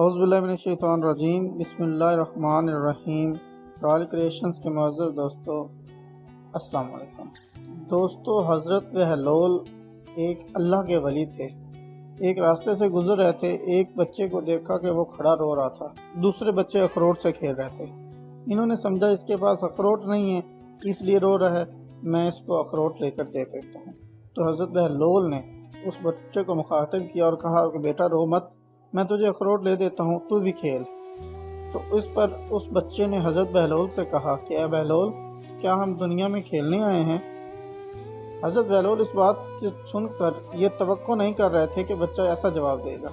اعوذ باللہ من الشیطان الرجیم، بسم اللہ الرحمن الرحیم۔ رائل کریشنز کے معزز دوستو، السلام علیکم دوستو۔ حضرت بہلول ایک اللہ کے ولی تھے۔ ایک راستے سے گزر رہے تھے، ایک بچے کو دیکھا کہ وہ کھڑا رو رہا تھا، دوسرے بچے اخروٹ سے کھیل رہے تھے۔ انہوں نے سمجھا اس کے پاس اخروٹ نہیں ہے، اس لیے رو رہا ہے، میں اس کو اخروٹ لے کر دے دیتا ہوں۔ تو حضرت بہلول نے اس بچے کو مخاطب کیا اور کہا کہ بیٹا رو مت، میں تجھے اخروٹ لے دیتا ہوں، تو بھی کھیل۔ تو اس پر اس بچے نے حضرت بہلول سے کہا کہ اے بہلول، کیا ہم دنیا میں کھیلنے آئے ہیں؟ حضرت بہلول اس بات کو سن کر یہ توقع نہیں کر رہے تھے کہ بچہ ایسا جواب دے گا،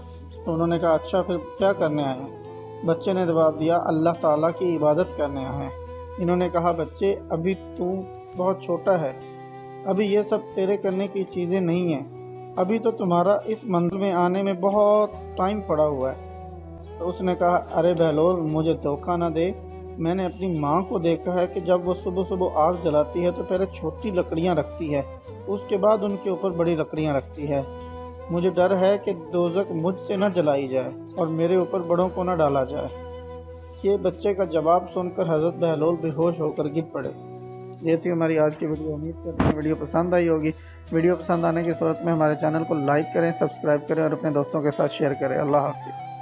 تو انہوں نے کہا اچھا پھر کیا کرنے آئے ہیں؟ بچے نے جواب دیا اللہ تعالیٰ کی عبادت کرنے آئے ہیں۔ انہوں نے کہا بچے، ابھی تو بہت چھوٹا ہے، ابھی یہ سب تیرے کرنے کی چیزیں نہیں ہیں، ابھی تو تمہارا اس منزل میں آنے میں بہت ٹائم پڑا ہوا ہے۔ تو اس نے کہا ارے بہلول، مجھے دھوکہ نہ دے، میں نے اپنی ماں کو دیکھا ہے کہ جب وہ صبح صبح آگ جلاتی ہے تو پہلے چھوٹی لکڑیاں رکھتی ہے، اس کے بعد ان کے اوپر بڑی لکڑیاں رکھتی ہے۔ مجھے ڈر ہے کہ دوزخ مجھ سے نہ جلائی جائے اور میرے اوپر بڑوں کو نہ ڈالا جائے۔ یہ بچے کا جواب سن کر حضرت بہلول بے ہوش ہو کر گر پڑے۔ یہ تھی ہماری آج کی ویڈیو۔ امید کرتے ہیں ویڈیو پسند آئی ہوگی۔ ویڈیو پسند آنے کی صورت میں ہمارے چینل کو لائک کریں، سبسکرائب کریں اور اپنے دوستوں کے ساتھ شیئر کریں۔ اللہ حافظ۔